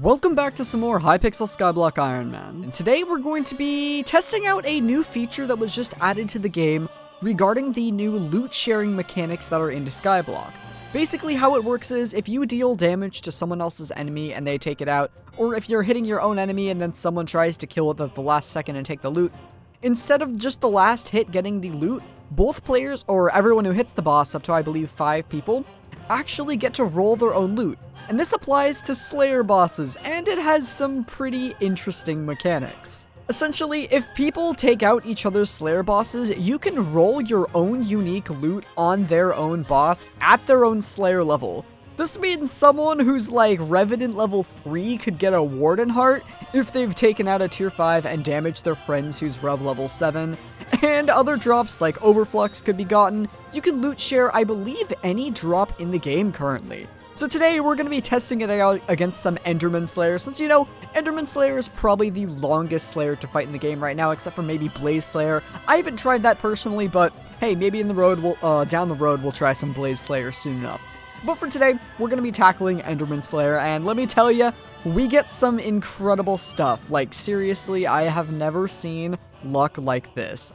Welcome back to some more Hypixel Skyblock IRONMAN, and today we're going to be testing out a new feature that was just added to the game regarding the new loot sharing mechanics that are into Skyblock. Basically how it works is, if you deal damage to someone else's enemy and they take it out, or if you're hitting your own enemy and then someone tries to kill it at the last second and take the loot, instead of just the last hit getting the loot, both players, or everyone who hits the boss, up to I believe 5 people, actually get to roll their own loot. And this applies to Slayer bosses, and it has some pretty interesting mechanics. Essentially, if people take out each other's Slayer bosses, you can roll your own unique loot on their own boss at their own Slayer level. This means someone who's like Revenant level 3 could get a Warden Heart if they've taken out a tier 5 and damaged their friends who's Rev level 7. And other drops like Overflux could be gotten. You can loot share, I believe, any drop in the game currently. So today we're going to be testing it out against some Enderman Slayer, since you know, Enderman Slayer is probably the longest Slayer to fight in the game right now, except for maybe Blaze Slayer. I haven't tried that personally, but hey, maybe in the road down the road we'll try some Blaze Slayer soon enough. But for today, we're going to be tackling Enderman Slayer, and let me tell you, we get some incredible stuff. Like, seriously, I have never seen luck like this.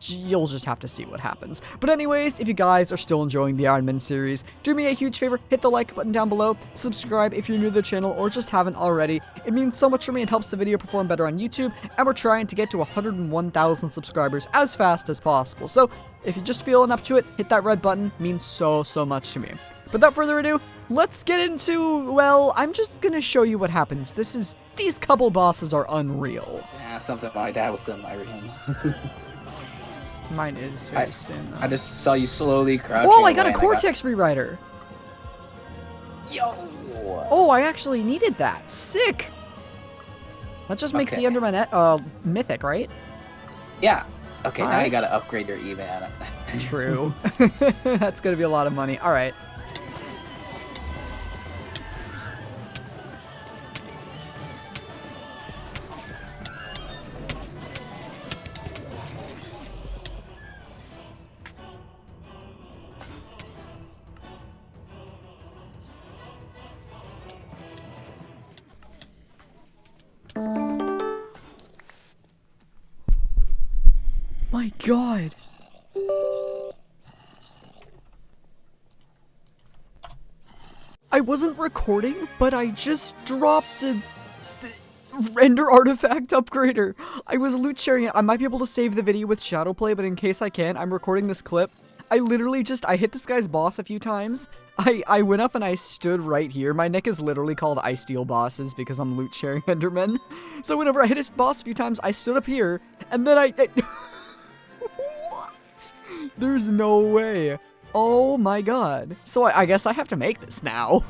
You'll just have to see what happens. But anyways, if you guys are still enjoying the Iron Man series, do me a huge favor, hit the like button down below, subscribe if you're new to the channel or just haven't already. It means so much for me, it helps the video perform better on YouTube, and we're trying to get to 101,000 subscribers as fast as possible. So if you're just feeling up to it, hit that red button, it means so much to me. But without further ado, let's get into, well, I'm just gonna show you what happens. These couple bosses are unreal. Yeah, something my dad was saying my room. Mine is very soon, though. I just saw you slowly crouching. Oh, I got a Cortex rewriter! Yo! Oh, I actually needed that. Sick! That just makes the Enderman mythic, right? Yeah. Okay, All now right. you gotta upgrade your evan. True. That's gonna be a lot of money. Alright. My god. I wasn't recording, but I just dropped a render artifact upgrader. I was loot sharing it. I might be able to save the video with Shadowplay, but in case I can't, I'm recording this clip. I literally I hit this guy's boss a few times. I went up and I stood right here. My nick is literally called I Steal Bosses because I'm loot sharing Enderman. So whenever I hit his boss a few times, I stood up here, and then I what? There's no way. Oh my god. So I guess I have to make this now.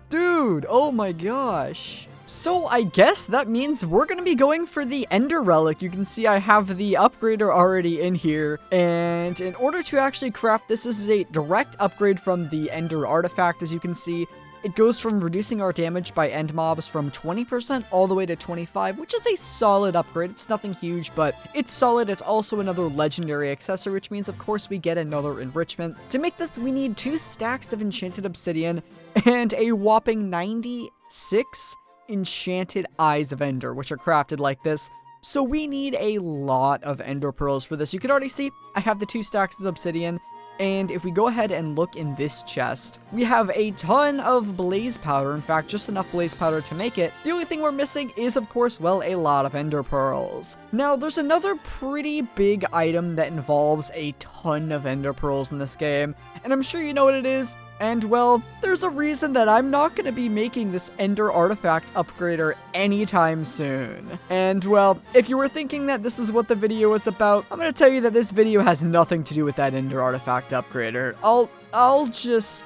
Dude, oh my gosh. So I guess that means we're gonna be going for the Ender Relic. You can see I have the upgrader already in here. And in order to actually craft this is a direct upgrade from the Ender Artifact, as you can see. It goes from reducing our damage by end mobs from 20% all the way to 25%, which is a solid upgrade. It's nothing huge, but it's solid. It's also another legendary accessory, which means, of course, we get another enrichment. To make this, we need 2 stacks of enchanted obsidian and a whopping 96 enchanted eyes of Ender, which are crafted like this. So we need a lot of Ender pearls for this. You can already see I have the 2 stacks of obsidian. And if we go ahead and look in this chest, we have a ton of blaze powder. In fact, just enough blaze powder to make it. The only thing we're missing is, of course, well, a lot of ender pearls. Now, there's another pretty big item that involves a ton of ender pearls in this game, and I'm sure you know what it is. And, well, there's a reason that I'm not going to be making this Ender Artifact upgrader anytime soon. And, well, if you were thinking that this is what the video is about, I'm going to tell you that this video has nothing to do with that Ender Artifact upgrader. I'll just...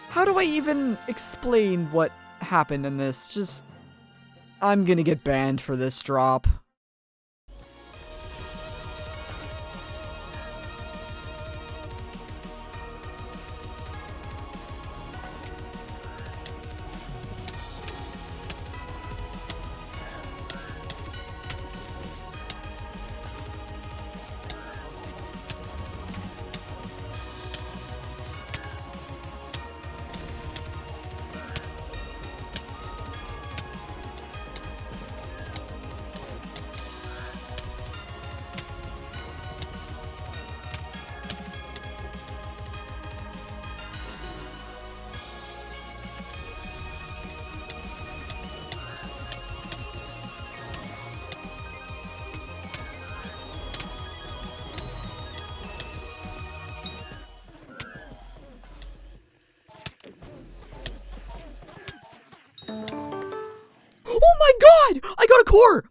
How do I even explain what happened in this? I'm going to get banned for this drop. Oh my god! I got a core!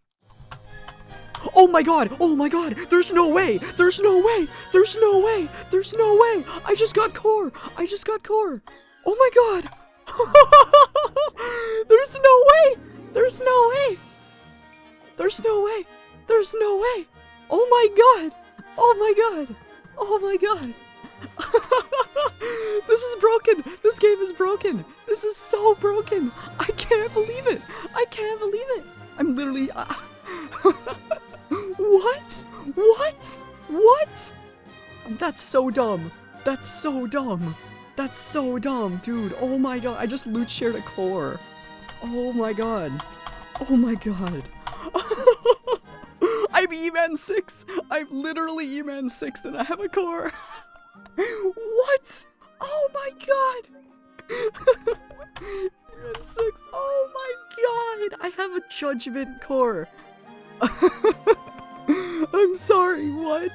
Oh my god! Oh my god! There's no way! There's no way! There's no way! There's no way! I just got core! I just got core! Oh my god! There's no way! There's no way! There's no way! There's no way! Oh my god! Oh my god! Oh my god! This is broken! This game is broken! This is so broken! I can't believe it! I can't believe it! I'm literally... What? What? What? That's so dumb. That's so dumb. That's so dumb, dude. Oh my god. I just loot shared a core. Oh my god. Oh my god. I'm E-Man 6. I'm literally E-Man 6 and I have a core. What? Oh my god. E-Man 6. Oh my god. I have a judgment core. I'm sorry, what?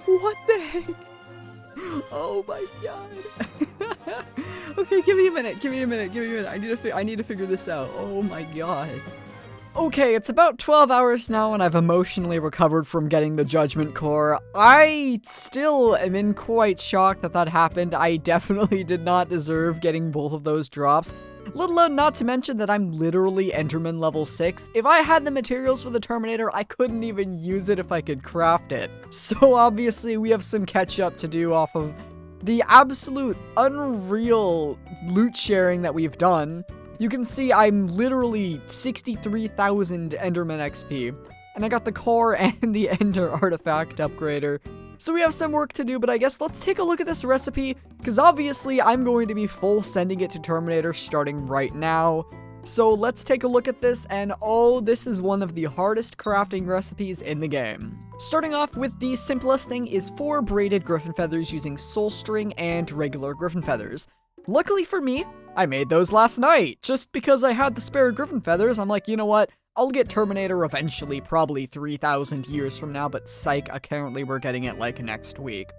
What the heck? Oh my god. Okay, give me a minute, give me a minute, give me a minute. I need to figure this out. Oh my god. Okay, it's about 12 hours now and I've emotionally recovered from getting the Judgment Core. I still am in quite shock that that happened. I definitely did not deserve getting both of those drops. Let alone not to mention that I'm literally Enderman level 6. If I had the materials for the Terminator, I couldn't even use it if I could craft it. So obviously we have some catch up to do off of the absolute unreal loot sharing that we've done. You can see I'm literally 63,000 Enderman XP. And I got the core and the Ender artifact upgrader. So we have some work to do, but I guess let's take a look at this recipe, because obviously I'm going to be full sending it to Terminator starting right now. So let's take a look at this, and oh, this is one of the hardest crafting recipes in the game. Starting off with the simplest thing is 4 braided griffin feathers using soul string and regular griffin feathers. Luckily for me, I made those last night. Just because I had the spare griffin feathers, I'm like, you know what? I'll get Terminator eventually, probably 3,000 years from now, but psych, apparently we're getting it like next week.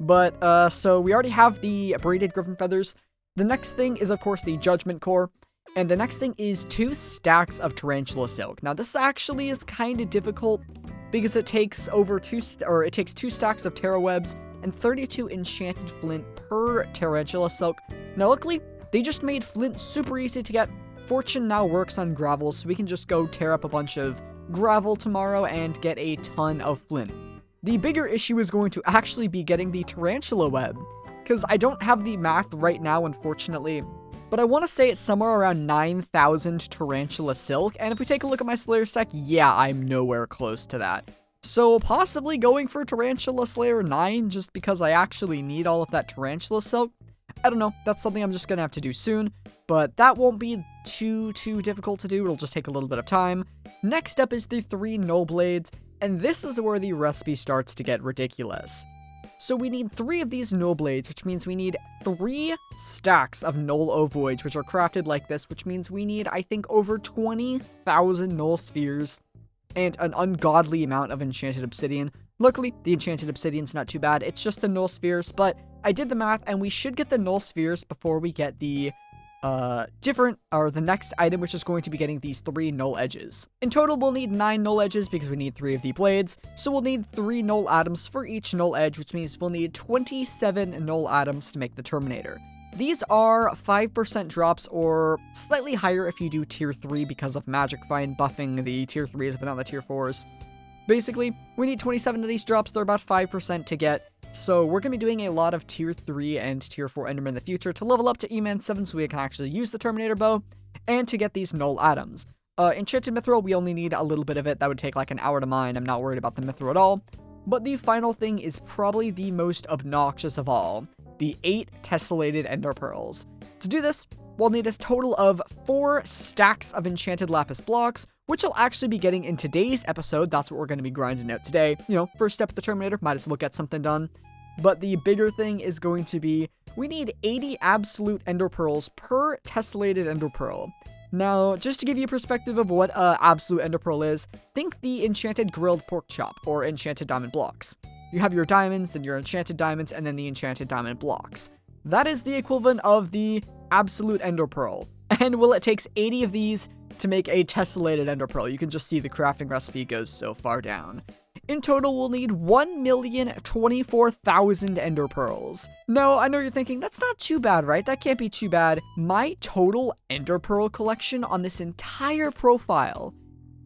But, so we already have the braided griffin feathers. The next thing is, of course, the judgment core. And the next thing is 2 stacks of tarantula silk. Now, this actually is kind of difficult because it takes it takes 2 stacks of terra webs and 32 enchanted flint per tarantula silk. Now, luckily, they just made flint super easy to get. Fortune now works on gravel, so we can just go tear up a bunch of gravel tomorrow and get a ton of flint. The bigger issue is going to actually be getting the tarantula web, because I don't have the math right now, unfortunately, but I want to say it's somewhere around 9,000 tarantula silk, and if we take a look at my Slayer stack, yeah, I'm nowhere close to that. So possibly going for Tarantula Slayer 9, just because I actually need all of that tarantula silk. I don't know, that's something I'm just gonna have to do soon, but that won't be too difficult to do. It'll just take a little bit of time. Next up is the 3 Null blades, and this is where the recipe starts to get ridiculous. So we need 3 of these Null blades, which means we need 3 stacks of Null ovoids, which are crafted like this, which means we need, I think, over 20,000 Null spheres and an ungodly amount of enchanted obsidian. Luckily, the enchanted obsidian's not too bad. It's just the Null spheres, but I did the math, and we should get the Null spheres before we get the the next item, which is going to be getting these 3 Null edges. In total, we'll need 9 Null edges because we need 3 of the blades, so we'll need 3 Null atoms for each Null edge, which means we'll need 27 Null atoms to make the Terminator. These are 5% drops, or slightly higher if you do tier 3 because of Magic Find buffing the tier 3s but not the tier 4s. Basically, we need 27 of these drops. They're about 5% to get. So we're going to be doing a lot of tier 3 and tier 4 Enderman in the future to level up to E-Man 7 so we can actually use the Terminator bow and to get these Null atoms. Enchanted Mithril, we only need a little bit of it. That would take like an hour to mine. I'm not worried about the Mithril at all. But the final thing is probably the most obnoxious of all, the 8 tessellated Ender Pearls. To do this, we'll need a total of 4 stacks of enchanted Lapis blocks, which I'll actually be getting in today's episode. That's what we're going to be grinding out today. You know, first step of the Terminator, might as well get something done. But the bigger thing is going to be, we need 80 absolute Ender Pearls per tessellated Ender Pearl. Now, just to give you a perspective of what absolute Ender Pearl is, think the enchanted grilled pork chop, or enchanted diamond blocks. You have your diamonds, then your enchanted diamonds, and then the enchanted diamond blocks. That is the equivalent of the absolute Ender Pearl. And well, it takes 80 of these to make a tessellated ender pearl. You can just see the crafting recipe goes so far down. In total, we'll need 1,024,000 ender pearls. Now, I know you're thinking, that's not too bad, right? That can't be too bad. My total ender pearl collection on this entire profile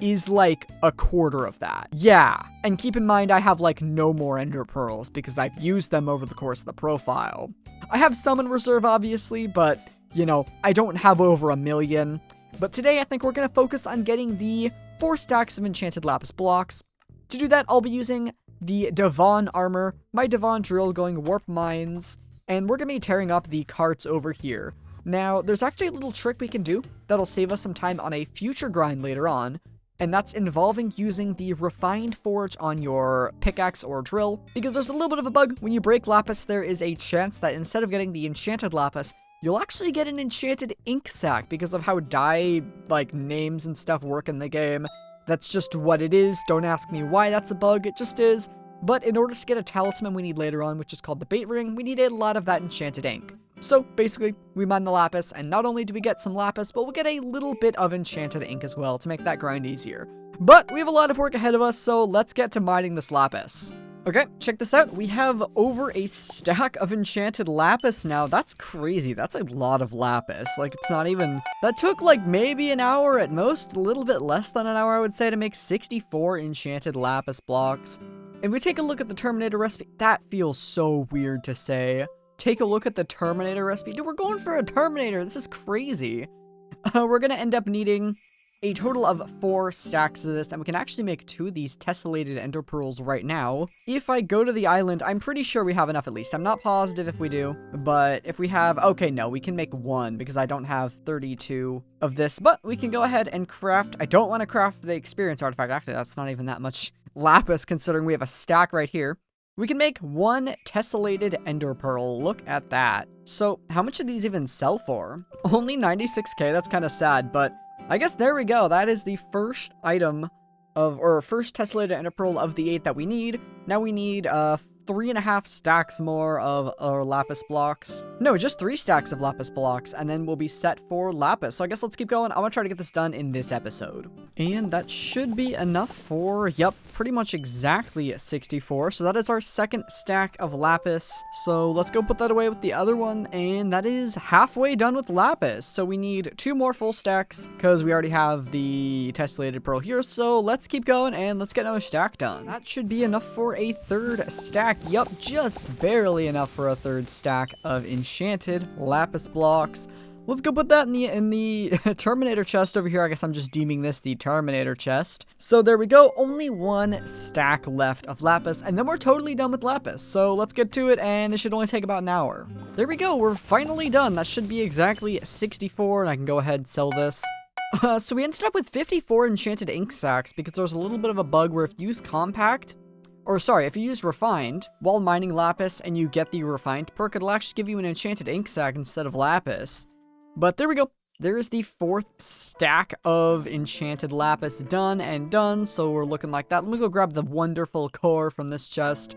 is like a quarter of that. Yeah, and keep in mind I have like no more ender pearls because I've used them over the course of the profile. I have some in reserve, obviously, but, you know, I don't have over 1 million. But today, I think we're going to focus on getting the 4 stacks of enchanted lapis blocks. To do that, I'll be using the Devon armor, my Devon drill going warp mines, and we're going to be tearing up the carts over here. Now, there's actually a little trick we can do that'll save us some time on a future grind later on, and that's involving using the refined forge on your pickaxe or drill, because there's a little bit of a bug. When you break lapis, there is a chance that instead of getting the enchanted lapis, you'll actually get an enchanted ink sac because of how dye, like, names and stuff work in the game. That's just what it is. Don't ask me why that's a bug, it just is. But in order to get a talisman we need later on, which is called the bait ring, we need a lot of that enchanted ink. So basically, we mine the lapis, and not only do we get some lapis, but we'll get a little bit of enchanted ink as well to make that grind easier. But we have a lot of work ahead of us, so let's get to mining this lapis. Okay, check this out. We have over a stack of enchanted lapis now. That's crazy. That's a lot of lapis. Like, it's not even... That took, like, maybe an hour at most. A little bit less than an hour, I would say, to make 64 enchanted lapis blocks. And we take a look at the Terminator recipe. That feels so weird to say. Take a look at the Terminator recipe. Dude, we're going for a Terminator. This is crazy. We're going to end up needing a total of 4 stacks of this, and we can actually make 2 of these tessellated ender pearls right now. If I go to the island, I'm pretty sure we have enough at least. I'm not positive if we do, but if we have... Okay, no, we can make 1 because I don't have 32 of this, but we can go ahead and craft... I don't want to craft the experience artifact. Actually, that's not even that much lapis considering we have a stack right here. We can make 1 tessellated ender pearl. Look at that. So, how much do these even sell for? Only 96k, that's kind of sad, but... I guess there we go. That is the first item of, or first tessellated ender pearl of the 8 that we need. Now we need 3.5 stacks more of our lapis blocks. No, just 3 stacks of lapis blocks, and then we'll be set for lapis. So I guess let's keep going. I'm gonna try to get this done in this episode. And that should be enough for, yep, pretty much exactly 64. So that is our second stack of lapis. So let's go put that away with the other one, and that is halfway done with lapis. So we need 2 more full stacks, because we already have the tessellated pearl here. So let's keep going, and let's get another stack done. That should be enough for a 3rd stack. Yup, just barely enough for a 3rd stack of enchanted lapis blocks. Let's go put that in the Terminator chest over here. I guess I'm just deeming this the Terminator chest. So there we go. Only 1 stack left of lapis, and then we're totally done with lapis. So let's get to it, and this should only take about an hour. There we go. We're finally done. That should be exactly 64, and I can go ahead and sell this. So we ended up with 54 enchanted ink sacs because there's a little bit of a bug where if you use compact, or sorry, if you use refined while mining lapis and you get the refined perk, it'll actually give you an enchanted ink sac instead of lapis. But there we go. There's the 4th stack of enchanted lapis done and done, so we're looking like that. Let me go grab the wonderful core from this chest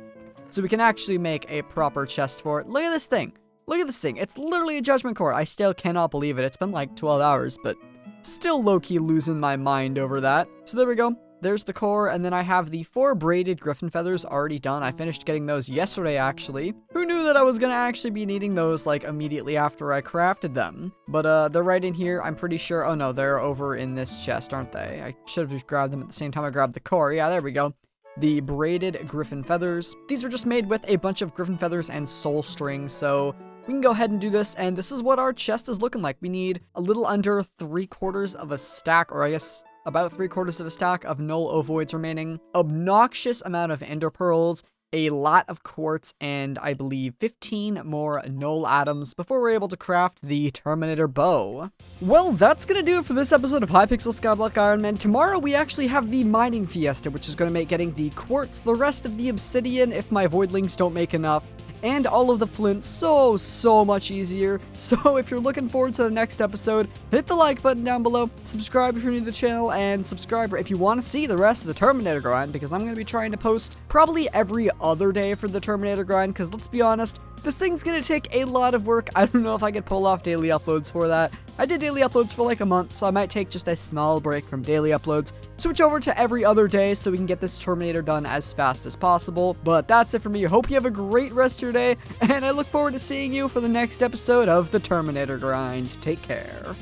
so we can actually make a proper chest for it. Look at this thing. Look at this thing. It's literally a judgment core. I still cannot believe it. It's been like 12 hours, but still low-key losing my mind over that. So there we go. There's the core, and then I have the 4 braided griffin feathers already done. I finished getting those yesterday, actually. Who knew that I was gonna actually be needing those, like, immediately after I crafted them? But, they're right in here, I'm pretty sure. Oh, no, they're over in this chest, aren't they? I should have just grabbed them at the same time I grabbed the core. Yeah, there we go. The braided griffin feathers. These were just made with a bunch of griffin feathers and soul strings, so... we can go ahead and do this, and this is what our chest is looking like. We need a little under 3/4 of a stack, or I guess... about 3/4 of a stack of null ovoids remaining, obnoxious amount of ender pearls, a lot of quartz, and I believe 15 more null atoms before we're able to craft the Terminator bow. Well, that's gonna do it for this episode of Hypixel Skyblock IRONMAN. Tomorrow we actually have the mining fiesta, which is gonna make getting the quartz, the rest of the obsidian if my voidlings don't make enough, and all of the flint so much easier. So if you're looking forward to the next episode, hit the like button down below, subscribe if you're new to the channel, and subscribe if you want to see the rest of the Terminator grind, because I'm going to be trying to post probably every other day for the Terminator grind, because let's be honest, this thing's gonna take a lot of work. I don't know if I could pull off daily uploads for that. I did daily uploads for like a month, so I might take just a small break from daily uploads, switch over to every other day so we can get this Terminator done as fast as possible. But that's it for me. I hope you have a great rest of your day, and I look forward to seeing you for the next episode of the Terminator Grind. Take care.